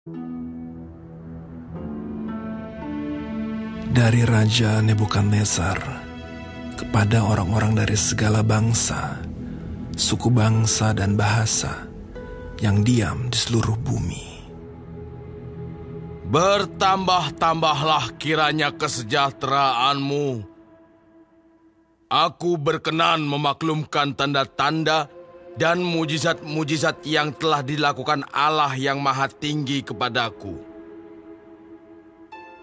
Dari Raja Nebukadnezar kepada orang-orang dari segala bangsa, suku bangsa dan bahasa yang diam di seluruh bumi. Bertambah-tambahlah kiranya kesejahteraanmu. Aku berkenan memaklumkan tanda-tanda dan mujizat-mujizat yang telah dilakukan Allah yang Maha Tinggi kepadaku.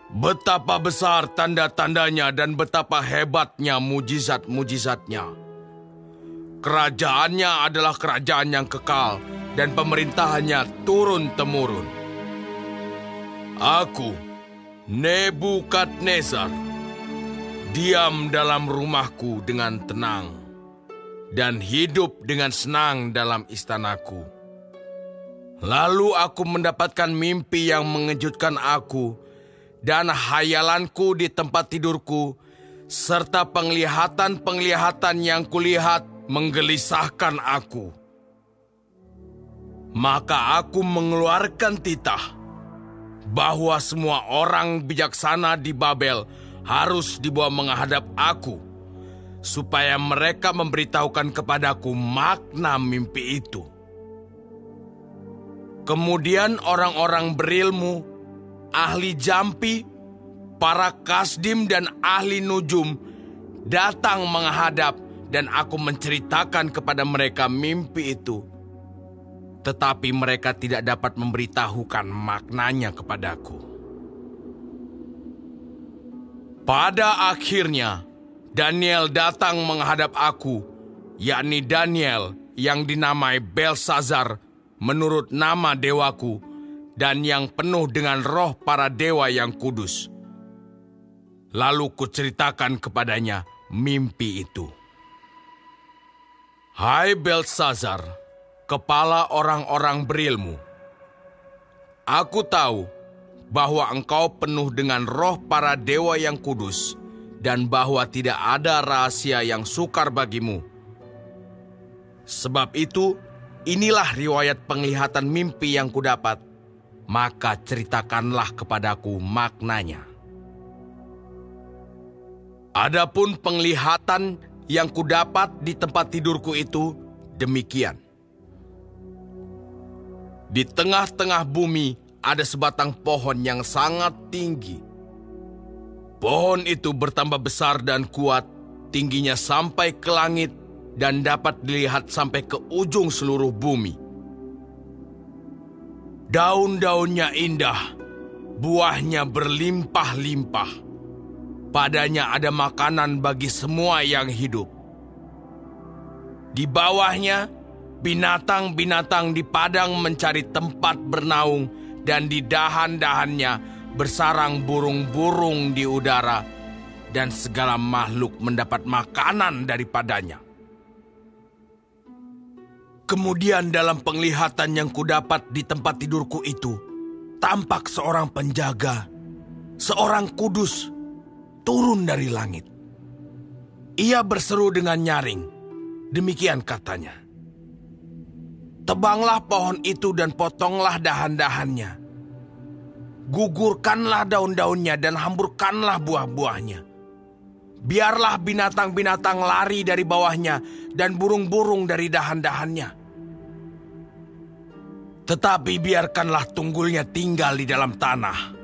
Betapa besar tanda-tandanya dan betapa hebatnya mujizat-mujizatnya. Kerajaannya adalah kerajaan yang kekal dan pemerintahannya turun-temurun. Aku, Nebukadnezar, diam dalam rumahku dengan tenang dan hidup dengan senang dalam istanaku. Lalu aku mendapatkan mimpi yang mengejutkan aku, dan hayalanku di tempat tidurku, serta penglihatan-penglihatan yang kulihat menggelisahkan aku. Maka aku mengeluarkan titah bahwa semua orang bijaksana di Babel harus dibawa menghadap aku, supaya mereka memberitahukan kepadaku makna mimpi itu. Kemudian orang-orang berilmu, ahli jampi, para kasdim dan ahli nujum datang menghadap dan aku menceritakan kepada mereka mimpi itu. Tetapi mereka tidak dapat memberitahukan maknanya kepadaku. Pada akhirnya, Daniel datang menghadap aku, yakni Daniel yang dinamai Belsazar menurut nama dewaku, dan yang penuh dengan roh para dewa yang kudus. Lalu kuceritakan kepadanya mimpi itu. Hai Belsazar, kepala orang-orang berilmu, aku tahu bahwa engkau penuh dengan roh para dewa yang kudus, dan bahwa tidak ada rahasia yang sukar bagimu. Sebab itu, inilah riwayat penglihatan mimpi yang kudapat. Maka ceritakanlah kepadaku maknanya. Adapun penglihatan yang kudapat di tempat tidurku itu demikian. Di tengah-tengah bumi ada sebatang pohon yang sangat tinggi. Pohon itu bertambah besar dan kuat, tingginya sampai ke langit dan dapat dilihat sampai ke ujung seluruh bumi. Daun-daunnya indah, buahnya berlimpah-limpah. Padanya ada makanan bagi semua yang hidup. Di bawahnya, binatang-binatang di padang mencari tempat bernaung, dan di dahan-dahannya bersarang burung-burung di udara, dan segala makhluk mendapat makanan daripadanya. Kemudian dalam penglihatan yang kudapat di tempat tidurku itu, tampak seorang penjaga, seorang kudus, turun dari langit. Ia berseru dengan nyaring, demikian katanya. Tebanglah pohon itu dan potonglah dahan-dahannya. Gugurkanlah daun-daunnya dan hamburkanlah buah-buahnya. Biarlah binatang-binatang lari dari bawahnya dan burung-burung dari dahan-dahannya. Tetapi biarkanlah tunggulnya tinggal di dalam tanah,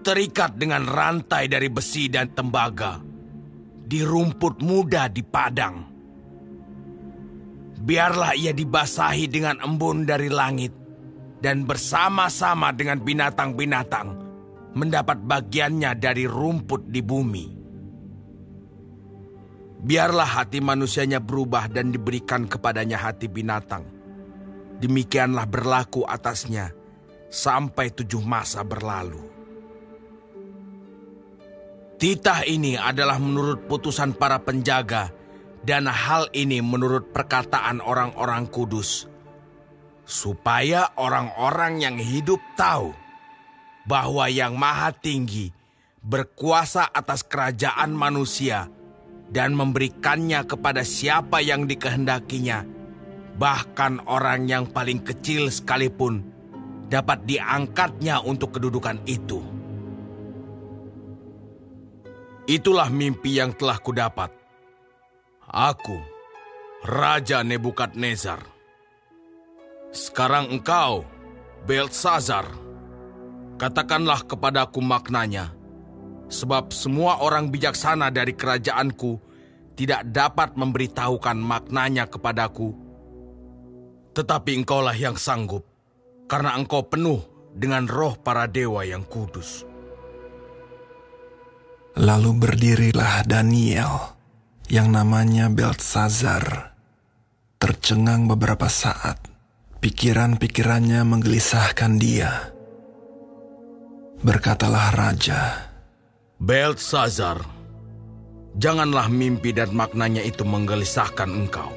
terikat dengan rantai dari besi dan tembaga, di rumput muda di padang. Biarlah ia dibasahi dengan embun dari langit, dan bersama-sama dengan binatang-binatang mendapat bagiannya dari rumput di bumi. Biarlah hati manusianya berubah dan diberikan kepadanya hati binatang. Demikianlah berlaku atasnya sampai 7 masa berlalu. Titah ini adalah menurut putusan para penjaga, dan hal ini menurut perkataan orang-orang kudus, supaya orang-orang yang hidup tahu bahwa Yang Maha Tinggi berkuasa atas kerajaan manusia dan memberikannya kepada siapa yang dikehendakinya, bahkan orang yang paling kecil sekalipun, dapat diangkatnya untuk kedudukan itu. Itulah mimpi yang telah kudapat. Aku, Raja Nebukadnezar. Sekarang engkau, Beltsazar, katakanlah kepadaku maknanya, sebab semua orang bijaksana dari kerajaanku tidak dapat memberitahukan maknanya kepadaku. Tetapi engkaulah yang sanggup, karena engkau penuh dengan roh para dewa yang kudus. Lalu berdirilah Daniel, yang namanya Beltsazar. Tercengang beberapa saat, pikiran-pikirannya menggelisahkan dia. Berkatalah raja, Beltsazar, janganlah mimpi dan maknanya itu menggelisahkan engkau.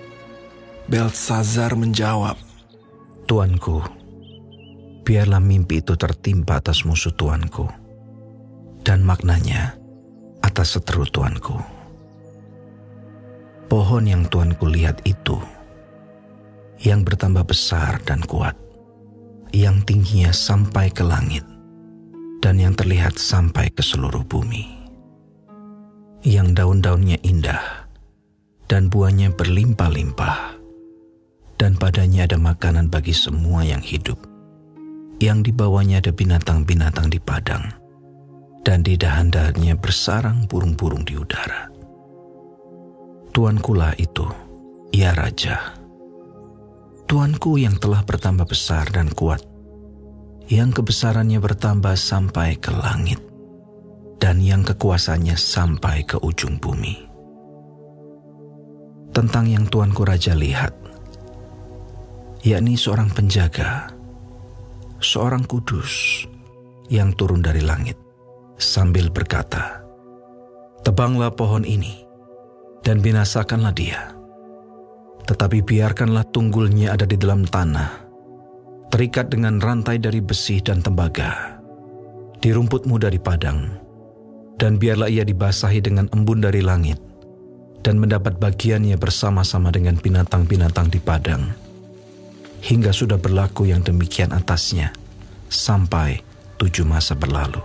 Beltsazar menjawab, Tuanku, biarlah mimpi itu tertimpa atas musuh tuanku, dan maknanya atas seteru tuanku. Pohon yang tuanku lihat itu, yang bertambah besar dan kuat, yang tingginya sampai ke langit, dan yang terlihat sampai ke seluruh bumi, yang daun-daunnya indah, dan buahnya berlimpah-limpah, dan padanya ada makanan bagi semua yang hidup, yang di bawahnya ada binatang-binatang di padang, dan di dahan-dahannya bersarang burung-burung di udara. Tuankulah itu, ya Raja. Tuanku yang telah bertambah besar dan kuat, yang kebesarannya bertambah sampai ke langit, dan yang kekuasaannya sampai ke ujung bumi. Tentang yang tuanku Raja lihat, yakni seorang penjaga, seorang kudus yang turun dari langit, sambil berkata, Tebanglah pohon ini, dan binasakanlah dia. Tetapi biarkanlah tunggulnya ada di dalam tanah, terikat dengan rantai dari besi dan tembaga, di rumputmu dari padang, dan biarlah ia dibasahi dengan embun dari langit, dan mendapat bagiannya bersama-sama dengan binatang-binatang di padang, hingga sudah berlaku yang demikian atasnya, sampai 7 masa berlalu.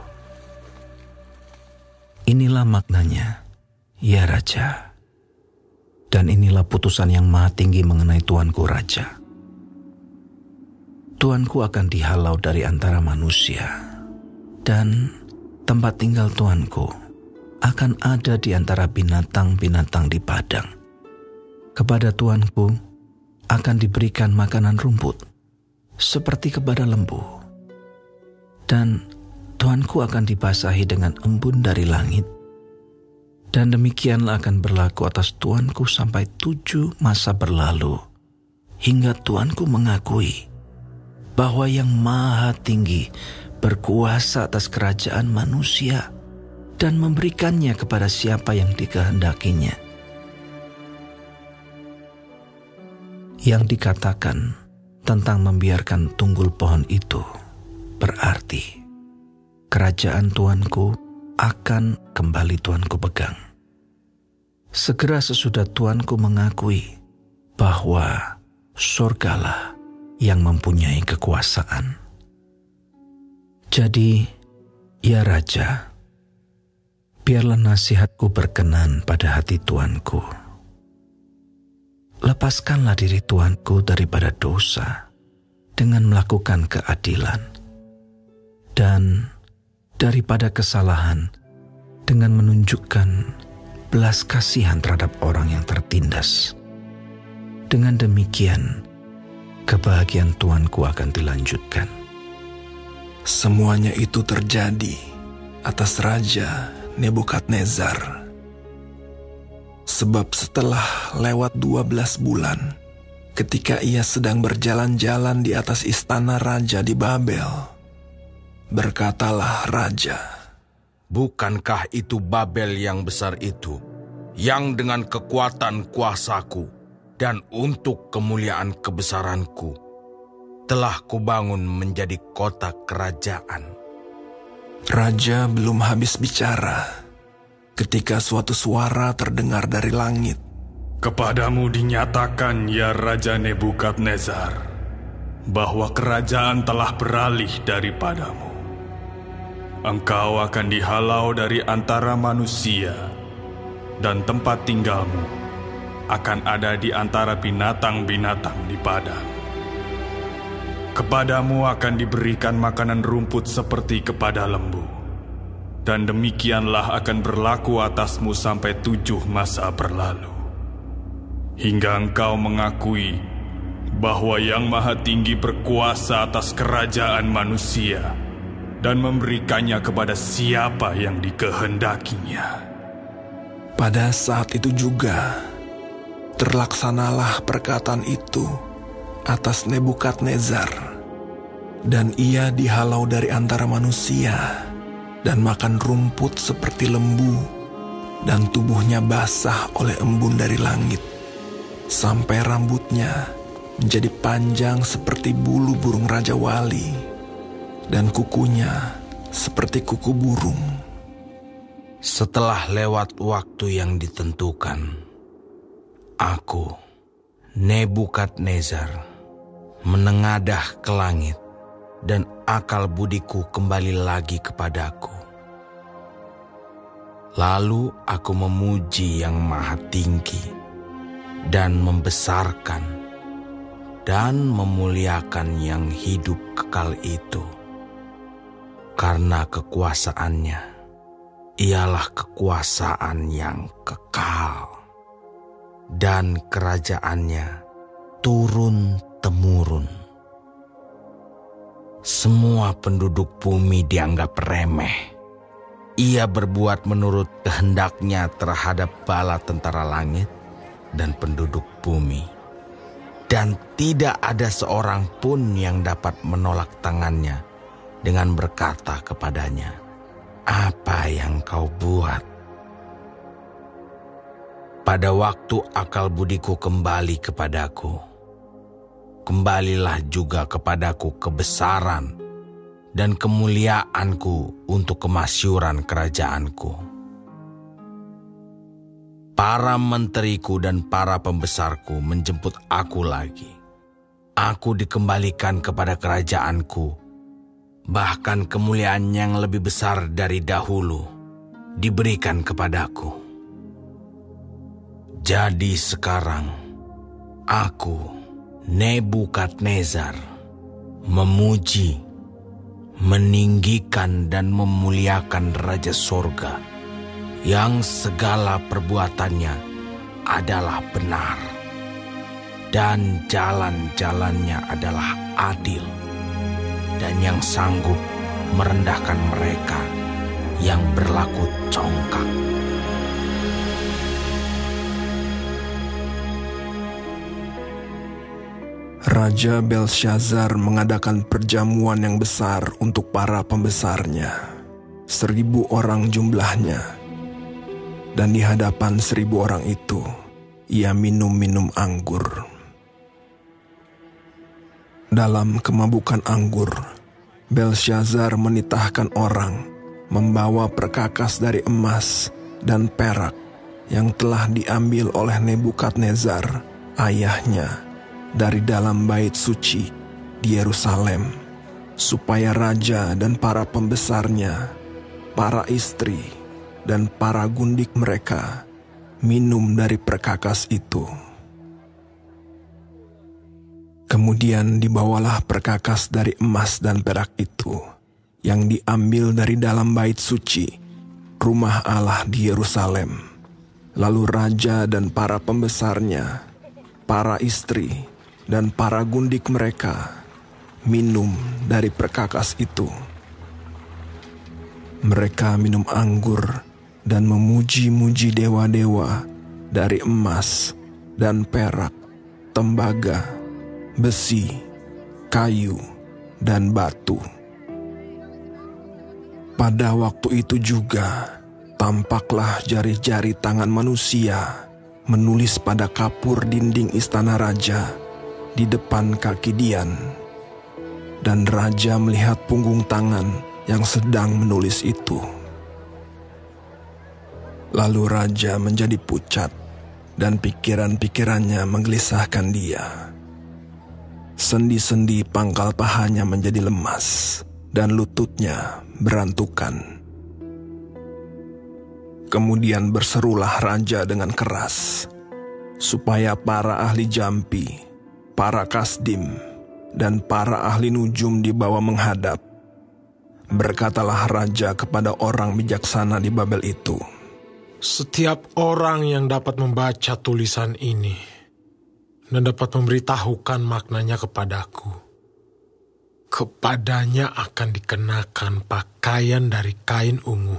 Inilah maknanya, ya Raja. Dan inilah putusan yang maha tinggi mengenai Tuanku Raja. Tuanku akan dihalau dari antara manusia, dan tempat tinggal Tuanku akan ada di antara binatang-binatang di padang. Kepada Tuanku akan diberikan makanan rumput, seperti kepada lembu. Dan Tuanku akan dibasahi dengan embun dari langit. Dan demikianlah akan berlaku atas Tuanku sampai 7 masa berlalu, hingga Tuanku mengakui bahwa yang maha tinggi berkuasa atas kerajaan manusia dan memberikannya kepada siapa yang dikehendakinya. Yang dikatakan tentang membiarkan tunggul pohon itu berarti kerajaan Tuanku akan kembali Tuanku pegang. Segera sesudah Tuanku mengakui bahwa surgalah yang mempunyai kekuasaan. Jadi, ya Raja, biarlah nasihatku berkenan pada hati Tuanku. Lepaskanlah diri Tuanku daripada dosa dengan melakukan keadilan, dan daripada kesalahan dengan menunjukkan belas kasihan terhadap orang yang tertindas. Dengan demikian, kebahagiaan Tuanku akan dilanjutkan. Semuanya itu terjadi atas Raja Nebukadnezar. Sebab setelah lewat 12 bulan, ketika ia sedang berjalan-jalan di atas istana raja di Babel, berkatalah raja, Bukankah itu Babel yang besar itu, yang dengan kekuatan kuasaku dan untuk kemuliaan kebesaranku telah kubangun menjadi kota kerajaan? Raja belum habis bicara, ketika suatu suara terdengar dari langit. Kepadamu dinyatakan, ya Raja Nebukadnezar, bahwa kerajaan telah beralih daripadamu. Engkau akan dihalau dari antara manusia, dan tempat tinggalmu akan ada di antara binatang-binatang di padang. Kepadamu akan diberikan makanan rumput seperti kepada lembu, dan demikianlah akan berlaku atasmu sampai 7 masa berlalu, hingga engkau mengakui bahwa Yang Maha Tinggi berkuasa atas kerajaan manusia dan memberikannya kepada siapa yang dikehendakinya. Pada saat itu juga, terlaksanalah perkataan itu atas Nebukadnezar, dan ia dihalau dari antara manusia dan makan rumput seperti lembu, dan tubuhnya basah oleh embun dari langit, sampai rambutnya menjadi panjang seperti bulu burung Raja Wali, dan kukunya seperti kuku burung. Setelah lewat waktu yang ditentukan, aku, Nebukadnezar, menengadah ke langit, dan akal budiku kembali lagi kepadaku. Lalu aku memuji Yang Maha Tinggi dan membesarkan dan memuliakan yang hidup kekal itu, karena kekuasaannya ialah kekuasaan yang kekal, dan kerajaannya turun-temurun. Semua penduduk bumi dianggap remeh. Ia berbuat menurut kehendaknya terhadap bala tentara langit dan penduduk bumi. Dan tidak ada seorang pun yang dapat menolak tangannya dengan berkata kepadanya, "Apa yang kau buat?" Pada waktu akal budiku kembali kepadaku, kembalilah juga kepadaku kebesaran dan kemuliaanku untuk kemasyuran kerajaanku. Para menteriku dan para pembesarku menjemput aku lagi. Aku dikembalikan kepada kerajaanku, bahkan kemuliaan yang lebih besar dari dahulu diberikan kepadaku. Jadi sekarang, aku, Nebukadnezar, memuji, meninggikan dan memuliakan Raja Sorga, yang segala perbuatannya adalah benar, dan jalan-jalannya adalah adil, dan yang sanggup merendahkan mereka yang berlaku congkak. Raja Belshazzar mengadakan perjamuan yang besar untuk para pembesarnya, 1.000 orang jumlahnya. Dan di hadapan 1.000 orang itu, ia minum anggur. Dalam kemabukan anggur, Belshazzar menitahkan orang membawa perkakas dari emas dan perak yang telah diambil oleh Nebukadnezar, ayahnya, dari dalam bait suci di Yerusalem, supaya raja dan para pembesarnya, para istri, dan para gundik mereka minum dari perkakas itu. Kemudian dibawalah perkakas dari emas dan perak itu, yang diambil dari dalam bait suci, rumah Allah di Yerusalem. Lalu raja dan para pembesarnya, para istri, dan para gundik mereka minum dari perkakas itu. Mereka minum anggur dan memuji-muji dewa-dewa dari emas dan perak, tembaga, besi, kayu, dan batu. Pada waktu itu juga, tampaklah jari-jari tangan manusia menulis pada kapur dinding istana raja di depan kaki Dian. Dan raja melihat punggung tangan yang sedang menulis itu. Lalu raja menjadi pucat, dan pikiran-pikirannya menggelisahkan dia. Sendi-sendi pangkal pahanya menjadi lemas dan lututnya berantukan. Kemudian berserulah raja dengan keras, supaya para ahli jampi, para kasdim, dan para ahli nujum dibawa menghadap. Berkatalah raja kepada orang bijaksana di Babel itu, "Setiap orang yang dapat membaca tulisan ini dan dapat memberitahukan maknanya kepadaku, kepadanya akan dikenakan pakaian dari kain ungu,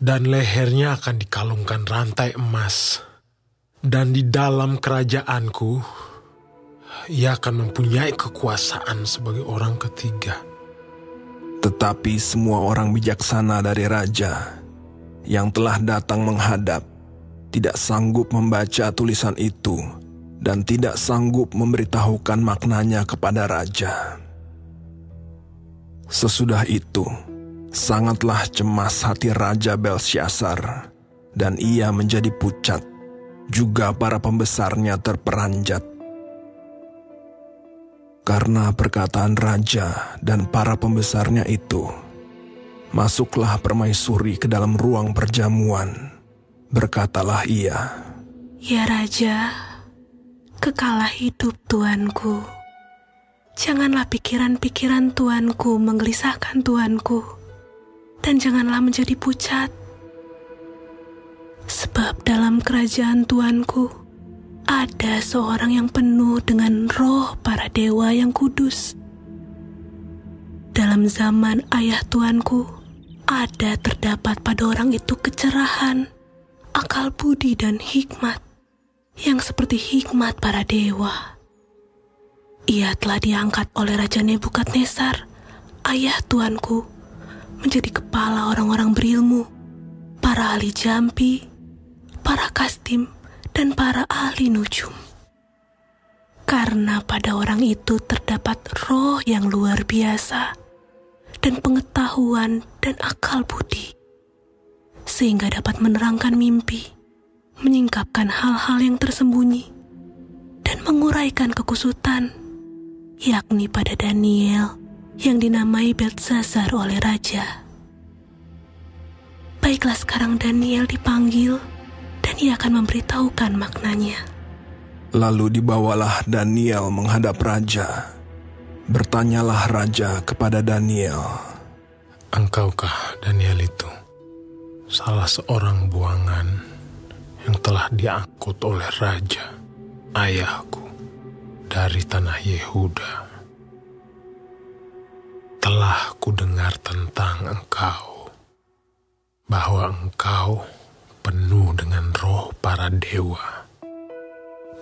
dan lehernya akan dikalungkan rantai emas, dan di dalam kerajaanku ia akan mempunyai kekuasaan sebagai orang ketiga." Tetapi semua orang bijaksana dari raja yang telah datang menghadap tidak sanggup membaca tulisan itu dan tidak sanggup memberitahukan maknanya kepada raja. Sesudah itu, sangatlah cemas hati Raja Belsyazar, dan ia menjadi pucat, juga para pembesarnya terperanjat. Karena perkataan raja dan para pembesarnya itu, masuklah permaisuri ke dalam ruang perjamuan. Berkatalah ia, "Ya Raja, kekalah hidup tuanku. Janganlah pikiran-pikiran tuanku menggelisahkan tuanku, dan janganlah menjadi pucat. Sebab dalam kerajaan tuanku ada seorang yang penuh dengan roh para dewa yang kudus. Dalam zaman ayah tuanku ada terdapat pada orang itu kecerahan, akal budi dan hikmat, yang seperti hikmat para dewa. Ia telah diangkat oleh Raja Nebukadnezar, ayah tuanku, menjadi kepala orang-orang berilmu, para ahli jampi, para kasdim, dan para ahli nujum. Karena pada orang itu terdapat roh yang luar biasa, dan pengetahuan dan akal budi, sehingga dapat menerangkan mimpi, menyingkapkan hal-hal yang tersembunyi, dan menguraikan kekusutan, yakni pada Daniel yang dinamai Belsyazar oleh raja. Baiklah, sekarang Daniel dipanggil, dan ia akan memberitahukan maknanya." Lalu dibawalah Daniel menghadap raja. Bertanyalah raja kepada Daniel, "Engkaukah Daniel itu salah seorang buangan yang telah diangkut oleh raja, ayahku, dari tanah Yehuda? Telah kudengar tentang engkau, bahwa engkau penuh dengan roh para dewa,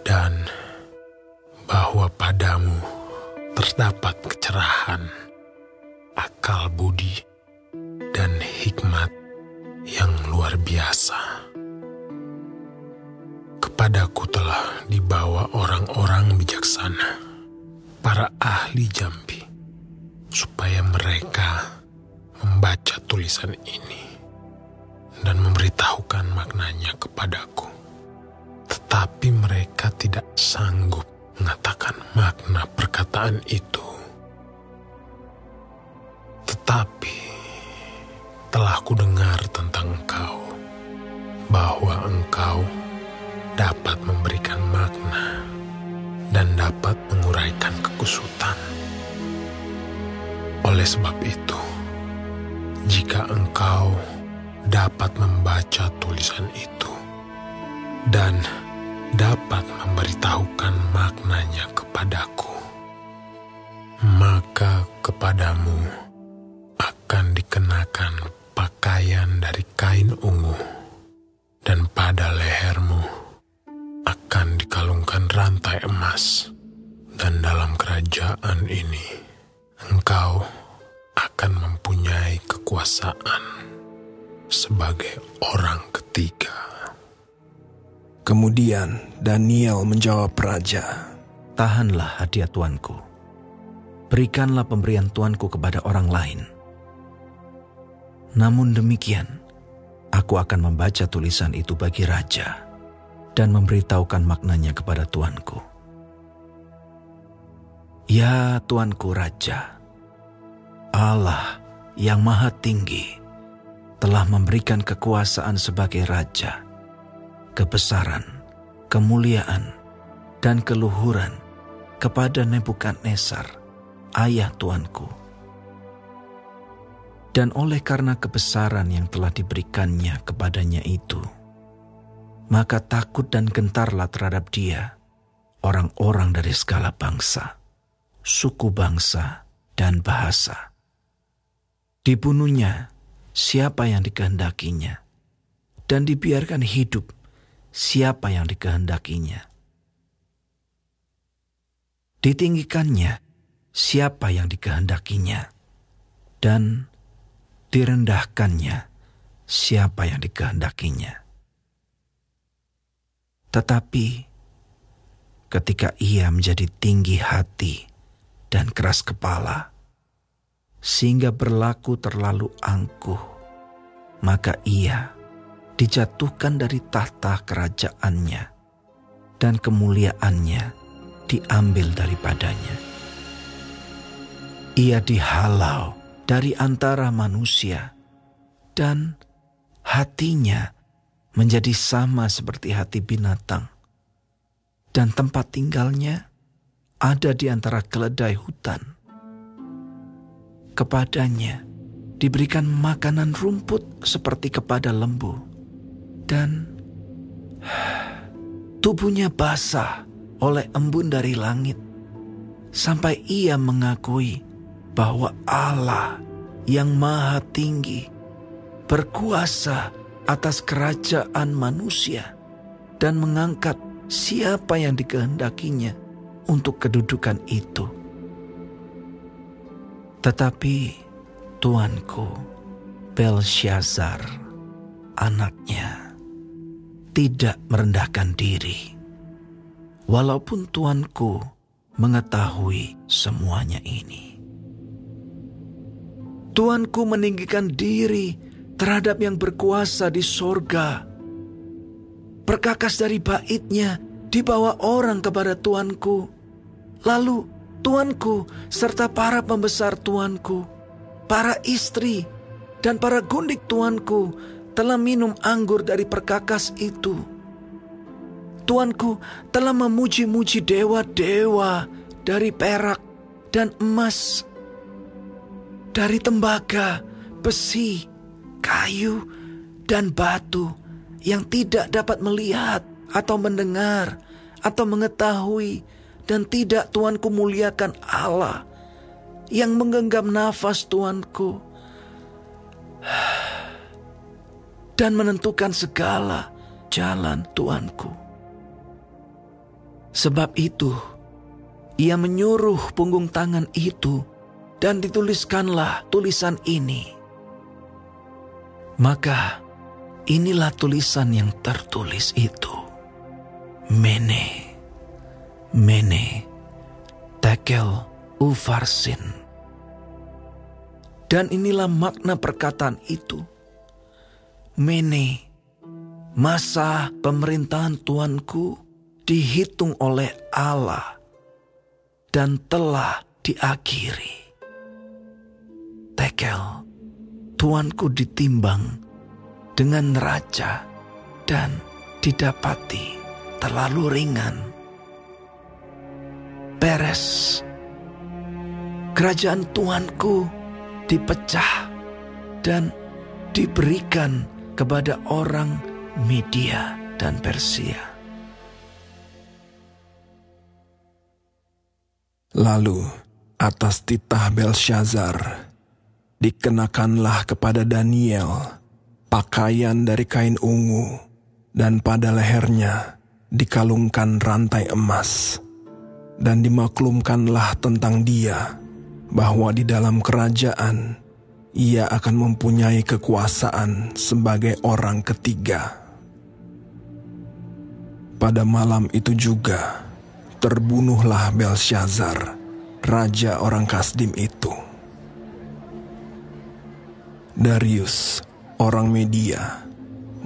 dan bahwa padamu terdapat kecerahan, akal budi, dan hikmat yang luar biasa. Kepadaku telah dibawa orang-orang bijaksana, para ahli jampi, supaya mereka membaca tulisan ini dan memberitahukan maknanya kepadaku. Tetapi mereka tidak sanggup mengatakan makna perkataan itu. Tetapi telah kudengar tentang engkau, bahwa engkau dapat memberikan makna dan dapat menguraikan kekusutan. Oleh sebab itu, jika engkau dapat membaca tulisan itu dan dapat memberitahukan maknanya kepadaku, maka kepadamu akan dikenakan pakaian dari kain ungu, dan pada lehermu akan dikalungkan rantai emas, dan dalam kerajaan ini engkau akan mempunyai kekuasaan sebagai orang ketiga." Kemudian Daniel menjawab raja, "Tahanlah hadiah tuanku. Berikanlah pemberian tuanku kepada orang lain. Namun demikian, aku akan membaca tulisan itu bagi raja dan memberitahukan maknanya kepada tuanku." Ya Tuanku Raja, Allah yang Maha Tinggi telah memberikan kekuasaan sebagai Raja, kebesaran, kemuliaan, dan keluhuran kepada Nebukadnezar, ayah Tuanku. Dan oleh karena kebesaran yang telah diberikannya kepadanya itu, maka takut dan gentarlah terhadap dia orang-orang dari segala bangsa, suku bangsa, dan bahasa. Dibunuhnya siapa yang dikehendakinya, dan dibiarkan hidup siapa yang dikehendakinya. Ditinggikannya siapa yang dikehendakinya, dan direndahkannya siapa yang dikehendakinya. Tetapi ketika ia menjadi tinggi hati dan keras kepala, sehingga berlaku terlalu angkuh, maka ia dijatuhkan dari tahta kerajaannya, dan kemuliaannya diambil daripadanya. Ia dihalau dari antara manusia, dan hatinya menjadi sama seperti hati binatang, dan tempat tinggalnya ada di antara keledai hutan. Kepadanya diberikan makanan rumput seperti kepada lembu, dan tubuhnya basah oleh embun dari langit, sampai ia mengakui bahwa Allah yang Maha Tinggi berkuasa atas kerajaan manusia dan mengangkat siapa yang dikehendakinya untuk kedudukan itu. Tetapi Tuanku Belshazzar, anaknya, tidak merendahkan diri, walaupun Tuanku mengetahui semuanya ini. Tuanku meninggikan diri terhadap yang berkuasa di sorga. Perkakas dari baitnya dibawa orang kepada Tuanku. Lalu Tuanku serta para pembesar Tuanku, para istri, dan para gundik Tuanku telah minum anggur dari perkakas itu. Tuanku telah memuji-muji dewa-dewa dari perak dan emas, dari tembaga, besi, kayu, dan batu yang tidak dapat melihat atau mendengar atau mengetahui, dan tidak Tuanku muliakan Allah yang menggenggam nafas Tuanku dan menentukan segala jalan Tuanku. Sebab itu, ia menyuruh punggung tangan itu, dan dituliskanlah tulisan ini. Maka inilah tulisan yang tertulis itu: Mene, Mene, Tekel, Ufarsin. Dan inilah makna perkataan itu: Mene, masa pemerintahan Tuanku dihitung oleh Allah dan telah diakhiri. Tekel, Tuanku ditimbang dengan neraca dan didapati terlalu ringan. Peres, kerajaan Tuanku dipecah dan diberikan kepada orang Media dan Persia. Lalu atas titah Belshazzar dikenakanlah kepada Daniel pakaian dari kain ungu, dan pada lehernya dikalungkan rantai emas. Dan dimaklumkanlah tentang dia bahwa di dalam kerajaan ia akan mempunyai kekuasaan sebagai orang ketiga. Pada malam itu juga terbunuhlah Belshazzar, raja orang Kasdim itu. Darius, orang Media,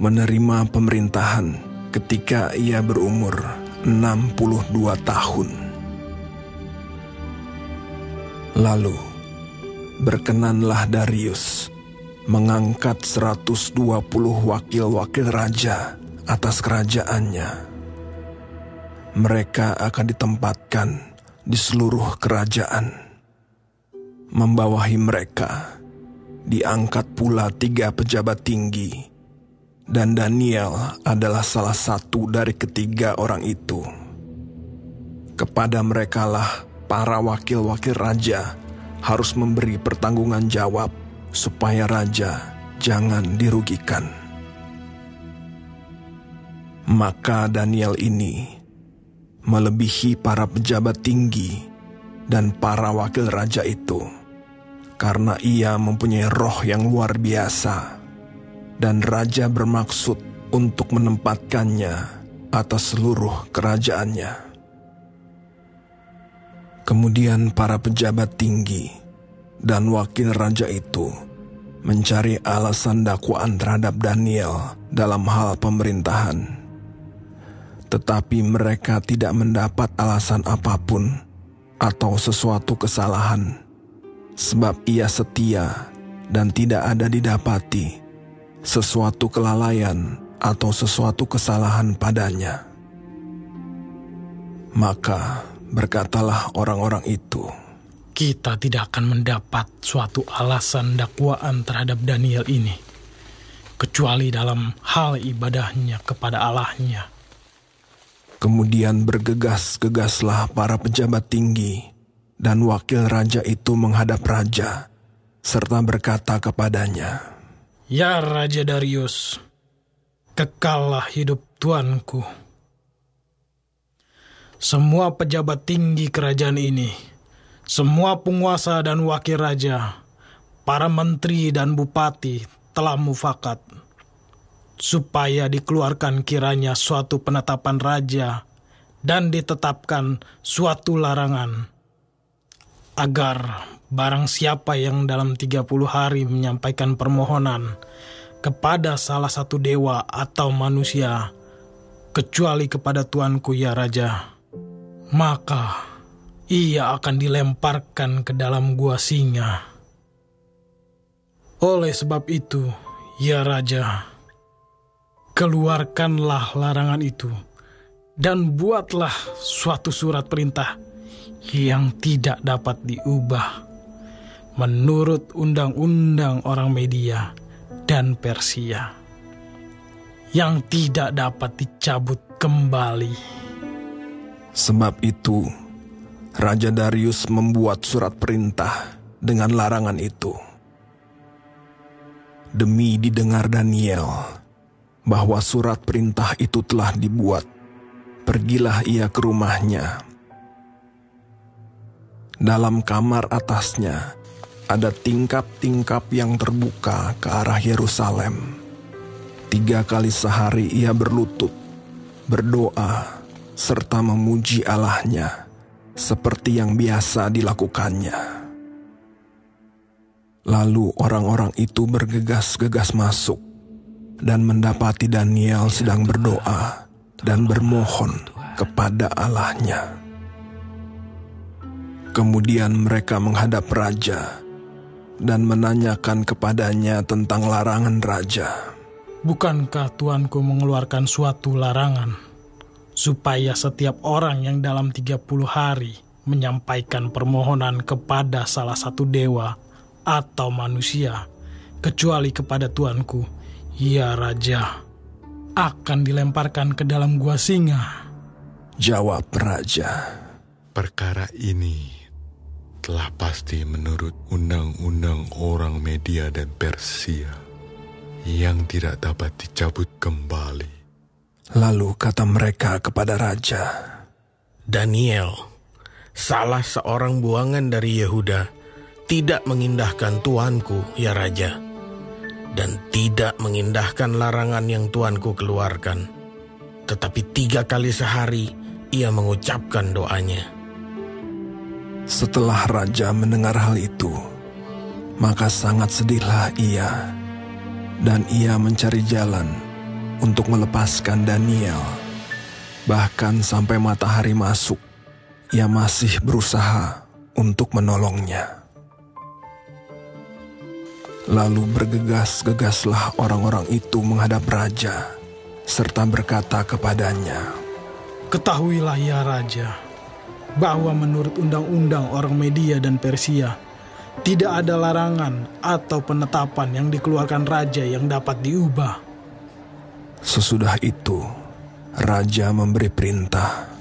menerima pemerintahan ketika ia berumur 62 tahun. Lalu berkenanlah Darius mengangkat 120 wakil-wakil raja atas kerajaannya. Mereka akan ditempatkan di seluruh kerajaan. Membawahi mereka diangkat pula 3 pejabat tinggi, dan Daniel adalah salah satu dari ketiga orang itu. Kepada merekalah para wakil-wakil raja harus memberi pertanggungan jawab supaya raja jangan dirugikan. Maka Daniel ini melebihi para pejabat tinggi dan para wakil raja itu, karena ia mempunyai roh yang luar biasa, dan raja bermaksud untuk menempatkannya atas seluruh kerajaannya. Kemudian para pejabat tinggi dan wakil raja itu mencari alasan dakwaan terhadap Daniel dalam hal pemerintahan. Tetapi mereka tidak mendapat alasan apapun atau sesuatu kesalahan, sebab ia setia dan tidak ada didapati sesuatu kelalaian atau sesuatu kesalahan padanya. Maka berkatalah orang-orang itu, kita tidak akan mendapat suatu alasan dakwaan terhadap Daniel ini, kecuali dalam hal ibadahnya kepada Allahnya. Kemudian bergegas-gegaslah para pejabat tinggi dan wakil raja itu menghadap raja, serta berkata kepadanya, Ya Raja Darius, kekallah hidup tuanku. Semua pejabat tinggi kerajaan ini, semua penguasa dan wakil raja, para menteri dan bupati telah mufakat, supaya dikeluarkan kiranya suatu penetapan raja dan ditetapkan suatu larangan, agar barang siapa yang dalam 30 hari menyampaikan permohonan kepada salah satu dewa atau manusia, kecuali kepada tuanku ya Raja, maka ia akan dilemparkan ke dalam gua singa. Oleh sebab itu, ya Raja, keluarkanlah larangan itu dan buatlah suatu surat perintah yang tidak dapat diubah menurut undang-undang orang Media dan Persia, yang tidak dapat dicabut kembali. Sebab itu, Raja Darius membuat surat perintah dengan larangan itu. Demi didengar Daniel bahwa surat perintah itu telah dibuat, pergilah ia ke rumahnya. Dalam kamar atasnya ada tingkap-tingkap yang terbuka ke arah Yerusalem. 3 kali sehari ia berlutut, berdoa, serta memuji Allahnya, seperti yang biasa dilakukannya. Lalu orang-orang itu bergegas-gegas masuk dan mendapati Daniel sedang berdoa dan bermohon kepada Allahnya. Kemudian mereka menghadap raja dan menanyakan kepadanya tentang larangan raja. Bukankah tuanku mengeluarkan suatu larangan supaya setiap orang yang dalam 30 hari menyampaikan permohonan kepada salah satu dewa atau manusia, kecuali kepada tuanku, ya Raja, akan dilemparkan ke dalam gua singa? Jawab raja, perkara ini telah pasti menurut undang-undang orang Media dan Persia, yang tidak dapat dicabut kembali. Lalu kata mereka kepada raja, Daniel, salah seorang buangan dari Yehuda, tidak mengindahkan tuanku, ya Raja, dan tidak mengindahkan larangan yang tuanku keluarkan. Tetapi 3 kali sehari ia mengucapkan doanya. Setelah raja mendengar hal itu, maka sangat sedihlah ia, dan ia mencari jalan untuk melepaskan Daniel. Bahkan sampai matahari masuk, ia masih berusaha untuk menolongnya. Lalu bergegas-gegaslah orang-orang itu menghadap raja, serta berkata kepadanya, "Ketahuilah ya raja, bahwa menurut undang-undang orang Media dan Persia, tidak ada larangan atau penetapan yang dikeluarkan raja yang dapat diubah." Sesudah itu, raja memberi perintah.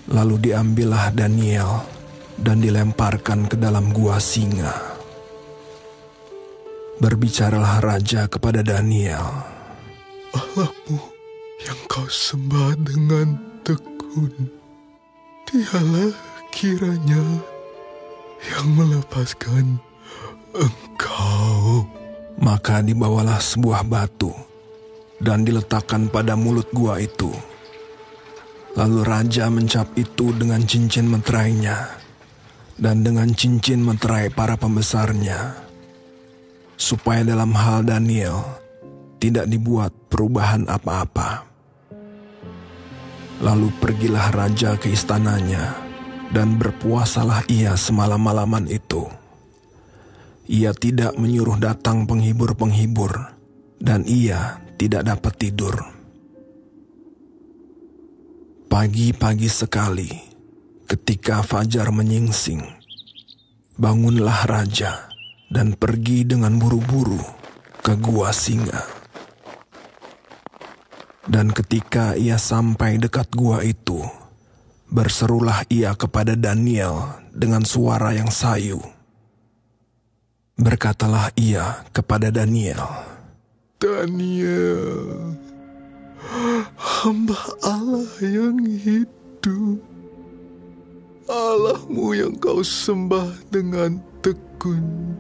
Lalu diambillah Daniel dan dilemparkan ke dalam gua singa. Berbicaralah raja kepada Daniel, Allahmu yang kau sembah dengan tekun, dialah kiranya yang melepaskan engkau. Maka dibawalah sebuah batu dan diletakkan pada mulut gua itu. Lalu raja mencap itu dengan cincin meterainya dan dengan cincin meterai para pembesarnya, supaya dalam hal Daniel tidak dibuat perubahan apa-apa. Lalu pergilah raja ke istananya, dan berpuasalah ia semalam-malaman itu. Ia tidak menyuruh datang penghibur-penghibur, dan ia tidak dapat tidur. Pagi-pagi sekali, ketika fajar menyingsing, bangunlah raja dan pergi dengan buru-buru ke gua singa. Dan ketika ia sampai dekat gua itu, berserulah ia kepada Daniel dengan suara yang sayu. Berkatalah ia kepada Daniel, Daniel, hamba Allah yang hidup, Allahmu yang kau sembah dengan tekun,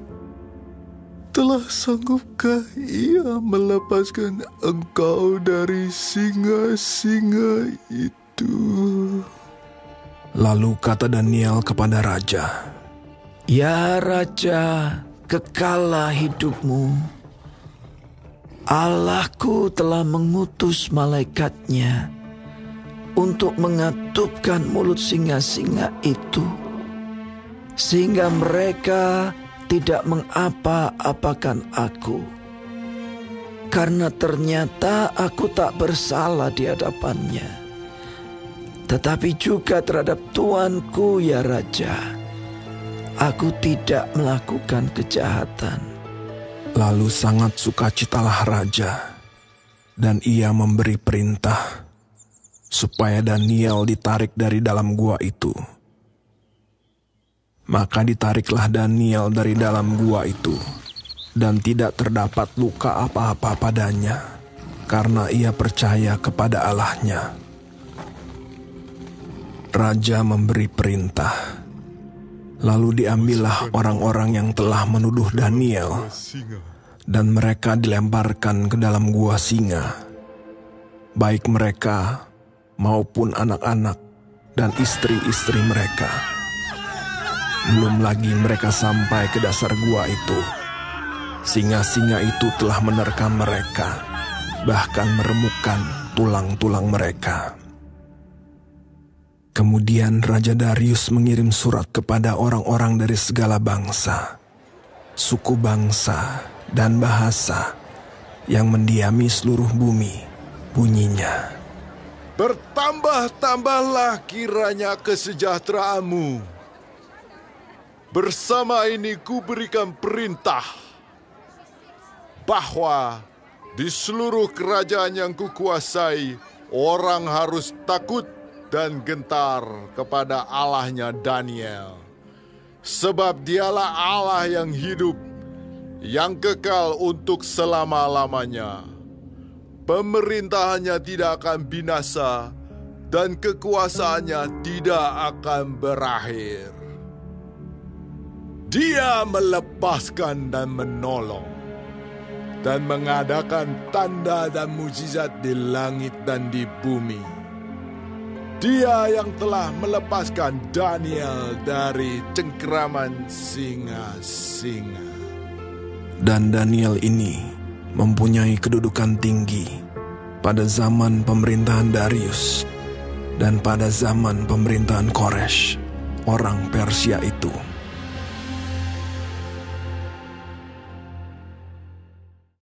telah sanggupkah ia melepaskan engkau dari singa-singa itu? Lalu kata Daniel kepada raja, Ya Raja, kekallah hidupmu. Allahku telah mengutus malaikatnya untuk mengatupkan mulut singa-singa itu, sehingga mereka tidak mengapa-apakan aku, karena ternyata aku tak bersalah di hadapannya, tetapi juga terhadap tuanku ya Raja, aku tidak melakukan kejahatan. Lalu sangat sukacitalah raja, dan ia memberi perintah supaya Daniel ditarik dari dalam gua itu. Maka ditariklah Daniel dari dalam gua itu, dan tidak terdapat luka apa-apa padanya, karena ia percaya kepada Allahnya. Raja memberi perintah, lalu diambillah orang-orang yang telah menuduh Daniel, dan mereka dilemparkan ke dalam gua singa, baik mereka maupun anak-anak dan istri-istri mereka. Belum lagi mereka sampai ke dasar gua itu, singa-singa itu telah menerkam mereka, bahkan meremukkan tulang-tulang mereka. Kemudian Raja Darius mengirim surat kepada orang-orang dari segala bangsa, suku bangsa, dan bahasa yang mendiami seluruh bumi. Bunyinya, Bertambah-tambahlah kiranya kesejahteraanmu. Bersama ini ku berikan perintah bahwa di seluruh kerajaan yang kukuasai, orang harus takut dan gentar kepada Allahnya Daniel. Sebab dialah Allah yang hidup, yang kekal untuk selama-lamanya. Pemerintahannya tidak akan binasa, dan kekuasaannya tidak akan berakhir. Dia melepaskan dan menolong, dan mengadakan tanda dan mukjizat di langit dan di bumi. Dia yang telah melepaskan Daniel dari cengkeraman singa-singa. dan Daniel ini mempunyai kedudukan tinggi pada zaman pemerintahan Darius dan pada zaman pemerintahan Koresh, orang Persia itu.